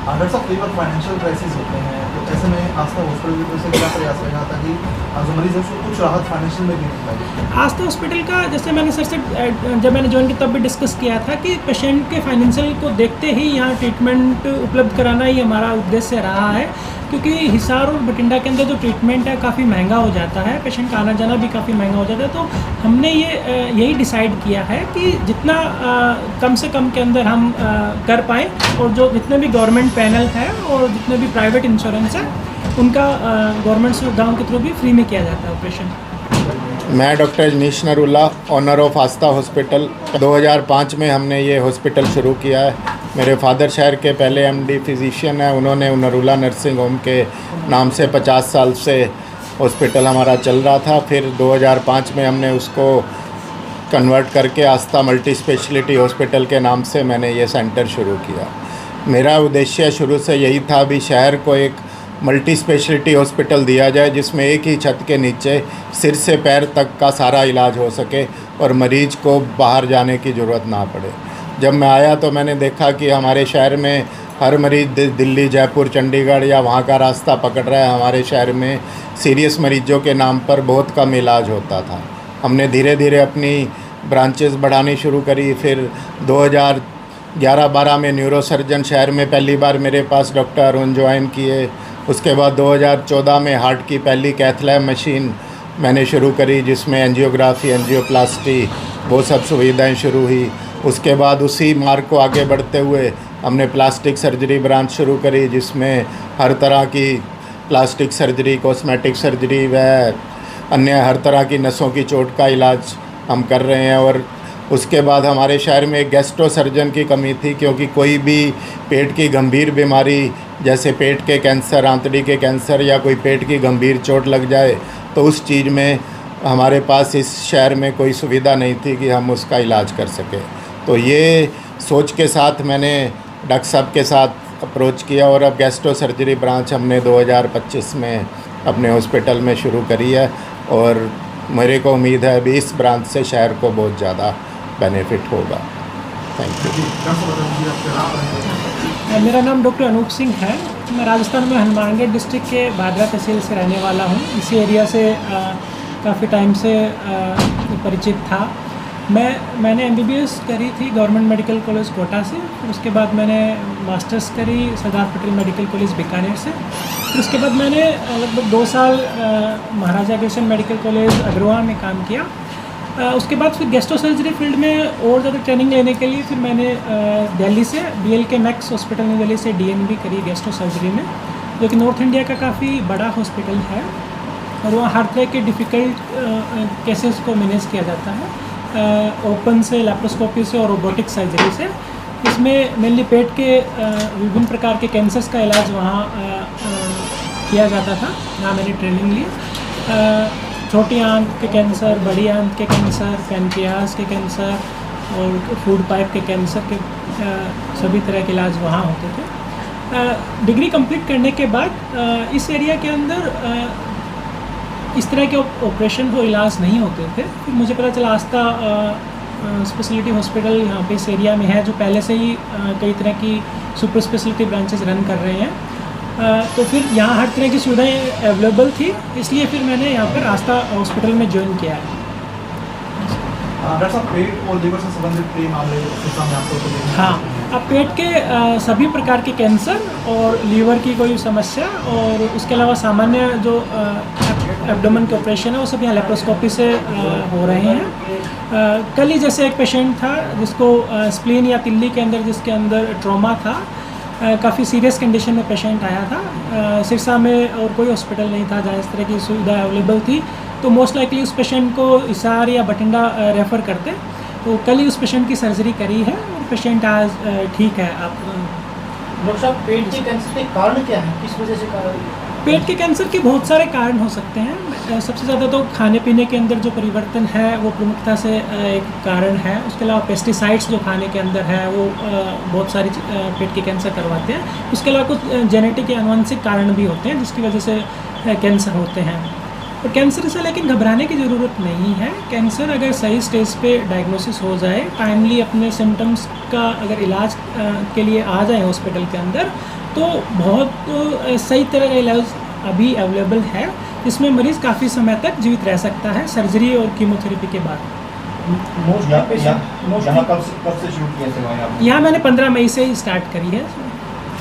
Doctor साहब, कई बार financial crisis होते हैं, तो ऐसे में आस्था हॉस्पिटल की तरफ से क्या प्रयास रहेगा ताकि जो मरीज है उसको कुछ राहत फाइनेंशियल में भी मिल पाए? आस्था हॉस्पिटल का, जैसे मैंने सर से जब मैंने ज्वाइन किया तब भी डिस्कस किया था कि पेशेंट के फाइनेंशियल को देखते ही यहाँ ट्रीटमेंट उपलब्ध कराना ही हमारा उद्देश्य रहा है, क्योंकि हिसार और बठिंडा के अंदर जो ट्रीटमेंट है काफ़ी महंगा हो जाता है, पेशेंट का आना जाना भी काफ़ी महंगा हो जाता है। तो हमने यही डिसाइड किया है कि जितना कम से कम के अंदर हम कर पाएँ, और जो जितने भी गवर्नमेंट पैनल है और जितने भी प्राइवेट इंश्योरेंस है उनका गवर्नमेंट सुविधाओं के थ्रू भी फ्री में किया जाता है ऑपरेशन। मैं doctor Janish Narulla, owner of Aastha hospital. 2005 में हमने ये हॉस्पिटल शुरू किया है। मेरे फादर शहर के पहले एमडी फिजिशियन हैं, उन्होंने नरुल्ला नर्सिंग होम के नाम से 50 साल से हॉस्पिटल हमारा चल रहा था। फिर 2005 में हमने उसको कन्वर्ट करके आस्था मल्टी स्पेशलिटी हॉस्पिटल के नाम से मैंने ये सेंटर शुरू किया। मेरा उद्देश्य शुरू से यही था भी शहर को एक मल्टी स्पेशलिटी हॉस्पिटल दिया जाए जिसमें एक ही छत के नीचे सिर से पैर तक का सारा इलाज हो सके और मरीज को बाहर जाने की ज़रूरत ना पड़े। जब मैं आया तो मैंने देखा कि हमारे शहर में हर मरीज़ दिल्ली, जयपुर, चंडीगढ़ या वहाँ का रास्ता पकड़ रहा है। हमारे शहर में सीरियस मरीजों के नाम पर बहुत कम इलाज होता था। हमने धीरे धीरे अपनी ब्रांचेस बढ़ानी शुरू करी। फिर 2011-12 में न्यूरो सर्जन शहर में पहली बार मेरे पास डॉक्टर अरुण ज्वाइन किए। उसके बाद 2014 में हार्ट की पहली कैथ लैब मशीन मैंने शुरू करी, जिसमें एंजियोग्राफी, एंजियोप्लास्टी वो सब सुविधाएं शुरू हुई। उसके बाद उसी मार्ग को आगे बढ़ते हुए हमने प्लास्टिक सर्जरी ब्रांच शुरू करी, जिसमें हर तरह की प्लास्टिक सर्जरी, कॉस्मेटिक सर्जरी व अन्य हर तरह की नसों की चोट का इलाज हम कर रहे हैं। और उसके बाद हमारे शहर में एक गैस्ट्रो सर्जन की कमी थी, क्योंकि कोई भी पेट की गंभीर बीमारी जैसे पेट के कैंसर, आंतड़ी के कैंसर या कोई पेट की गंभीर चोट लग जाए तो उस चीज़ में हमारे पास इस शहर में कोई सुविधा नहीं थी कि हम उसका इलाज कर सकें। तो ये सोच के साथ मैंने डॉक्टर साहब के साथ अप्रोच किया और अब गैस्ट्रो सर्जरी ब्रांच हमने 2025 में अपने हॉस्पिटल में शुरू करी है। और मेरे को उम्मीद है अभी इस ब्रांच से शहर को बहुत ज़्यादा बेनिफिट होगा। Thank you. मेरा नाम डॉक्टर अनूप सिंह है। मैं राजस्थान में हनुमानगढ़ डिस्ट्रिक्ट के भादरा तहसील से रहने वाला हूँ। इसी एरिया से काफ़ी टाइम से परिचित था। मैंने MBBS करी थी गवर्नमेंट मेडिकल कॉलेज कोटा से। फिर उसके बाद मैंने मास्टर्स करी सरदार पटेल मेडिकल कॉलेज बीकानेर से। फिर उसके बाद मैंने लगभग 2 साल महाराजा अग्रसेन मेडिकल कॉलेज अग्रवाल में काम किया। उसके बाद फिर गैस्ट्रो सर्जरी फील्ड में और ज़्यादा ट्रेनिंग लेने के लिए फिर मैंने दिल्ली से BLK मैक्स हॉस्पिटल में दिल्ली से DNB करी गैस्ट्रो सर्जरी में, जो कि नॉर्थ इंडिया का काफ़ी बड़ा हॉस्पिटल है। और वहाँ हर तरह के डिफ़िकल्ट केसेस को मैनेज किया जाता है, ओपन से, लैप्रोस्कोपी से और रोबोटिक सर्जरी से। इसमें मेनली पेट के विभिन्न प्रकार के कैंसर्स का इलाज वहाँ किया जाता था, जहाँ मैंने ट्रेनिंग ली। छोटी आंत के कैंसर, बड़ी आंत के कैंसर, पैनक्रियाज के कैंसर और फूड पाइप के कैंसर के सभी तरह के इलाज वहाँ होते थे। डिग्री कंप्लीट करने के बाद इस एरिया के अंदर इस तरह के ऑपरेशन को इलाज नहीं होते थे। फिर मुझे पता चला आस्था स्पेशलिटी हॉस्पिटल यहाँ पे इस एरिया में है, जो पहले से ही कई तरह की सुपर स्पेशलिटी ब्रांचेस रन कर रहे हैं। तो फिर यहाँ हर तरह की सुविधाएं अवेलेबल थी, इसलिए फिर मैंने यहाँ पर आस्था हॉस्पिटल में ज्वाइन किया है। डॉक्टर साहब, पेट और लीवर से संबंधित कई मामले सामने आपको हाँ, अब पेट के सभी प्रकार के कैंसर और लीवर की कोई समस्या और उसके अलावा सामान्य जो एब्डोमेन के ऑपरेशन है वो सब यहाँ लेप्रोस्कोपी से हो रहे हैं। कल ही जैसे एक पेशेंट था जिसको स्प्लीन या तिल्ली के अंदर जिसके अंदर ट्रॉमा था, काफ़ी सीरियस कंडीशन में पेशेंट आया था। सिरसा में और कोई हॉस्पिटल नहीं था जहाँ इस तरह की सुविधा अवेलेबल थी, तो मोस्ट लाइकली उस पेशेंट को हिसार या बठिंडा रेफ़र करते। तो कल ही उस पेशेंट की सर्जरी करी है और पेशेंट आज ठीक है। आप डॉक्टर साहब, पेट के कैंसर के कारण क्या है, किस वजह से कारण? पेट के कैंसर के बहुत सारे कारण हो सकते हैं। सबसे ज़्यादा तो खाने पीने के अंदर जो परिवर्तन है वो प्रमुखता से एक कारण है। उसके अलावा पेस्टिसाइड्स जो खाने के अंदर है वो बहुत सारी पेट के कैंसर करवाते हैं। उसके अलावा कुछ जेनेटिक या आनुवंशिक कारण भी होते हैं जिसकी वजह से कैंसर होते हैं। और कैंसर से लेकिन घबराने की ज़रूरत नहीं है। कैंसर अगर सही स्टेज पे डायग्नोसिस हो जाए, टाइमली अपने सिम्टम्स का अगर इलाज के लिए आ जाए हॉस्पिटल के अंदर, तो बहुत सही तरह का इलाज अभी अवेलेबल है, जिसमें मरीज़ काफ़ी समय तक जीवित रह सकता है सर्जरी और कीमोथेरेपी के बाद। यहाँ कब से शुरू किया सेवाएं आपने? यहाँ मैंने 15 मई से ही स्टार्ट करी है।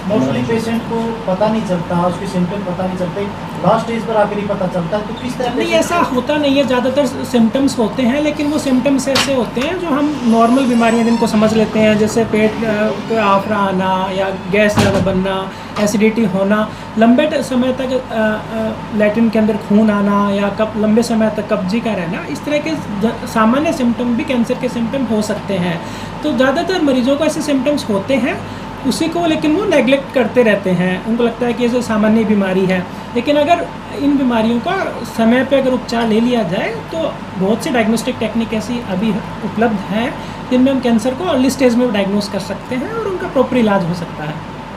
मोस्टली पेशेंट को पता नहीं चलता, उसके सिम्टम पता नहीं चलते, लास्ट स्टेज पर आकर ही पता चलता है, तो किस तरह नहीं, ऐसा होता नहीं है। ज़्यादातर सिम्टम्स होते हैं, लेकिन वो सिम्टम्स ऐसे होते हैं जो हम नॉर्मल बीमारियां जिनको समझ लेते हैं, जैसे पेट का आफरा आना या गैस ज़्यादा बनना, एसिडिटी होना, लंबे समय तक लैट्रिन के अंदर खून आना या लंबे समय तक कब्जी का रहना, इस तरह के सामान्य सिम्टम भी कैंसर के सिम्टम हो सकते हैं। तो ज़्यादातर मरीजों को ऐसे सिम्टम्स होते हैं, उसी को लेकिन वो नेगलेक्ट करते रहते हैं। उनको लगता है कि ये जो सामान्य बीमारी है, लेकिन अगर इन बीमारियों का समय पे अगर उपचार ले लिया जाए तो बहुत सी डायग्नोस्टिक टेक्निक ऐसी अभी उपलब्ध हैं जिनमें हम कैंसर को अर्ली स्टेज में डायग्नोस कर सकते हैं और उनका प्रॉपर इलाज हो सकता है।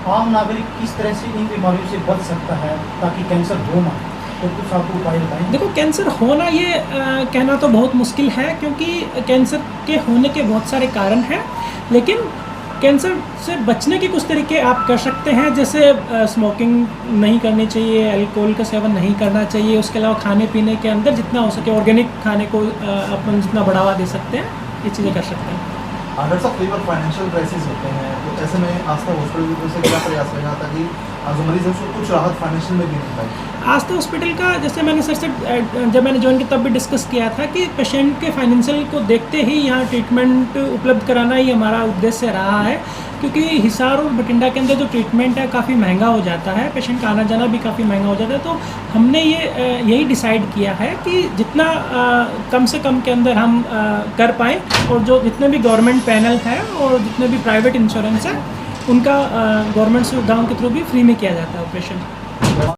आम नागरिक किस तरह से इन बीमारियों से बच सकता है ताकि कैंसर हो ना, तो कुछ आपको उपाय बताएं। देखो, कैंसर होना ये कहना तो बहुत मुश्किल है, क्योंकि कैंसर के होने के बहुत सारे कारण हैं, लेकिन कैंसर से बचने के कुछ तरीके आप कर सकते हैं। जैसे स्मोकिंग नहीं करनी चाहिए, अल्कोहल का सेवन नहीं करना चाहिए, उसके अलावा खाने पीने के अंदर जितना हो सके ऑर्गेनिक खाने को अपन जितना बढ़ावा दे सकते हैं, ये चीज़ें कर सकते हैं। डॉक्टर साहब, कई बार फाइनेंशियल क्राइसिस होते हैं, तो ऐसे में आस्था हॉस्पिटल की तरफ से क्या प्रयास रहेगा ताकि जो मरीज है उसको कुछ राहत फाइनेंशियल में भी मिल पाए? आस्था हॉस्पिटल का, जैसे मैंने सर से जब मैंने ज्वाइन किया तब भी डिस्कस किया था कि पेशेंट के फाइनेंशियल को देखते ही यहाँ ट्रीटमेंट उपलब्ध कराना ही हमारा उद्देश्य रहा है, क्योंकि हिसार और बठिंडा के अंदर जो ट्रीटमेंट है काफ़ी महंगा हो जाता है, पेशेंट का आना जाना भी काफ़ी महंगा हो जाता है। तो हमने यही डिसाइड किया है कि जितना कम से कम के अंदर हम कर पाएँ, और जो जितने भी गवर्नमेंट पैनल है और जितने भी प्राइवेट इंश्योरेंस है उनका गवर्नमेंट सुविधाओं के थ्रू भी फ्री में किया जाता है ऑपरेशन।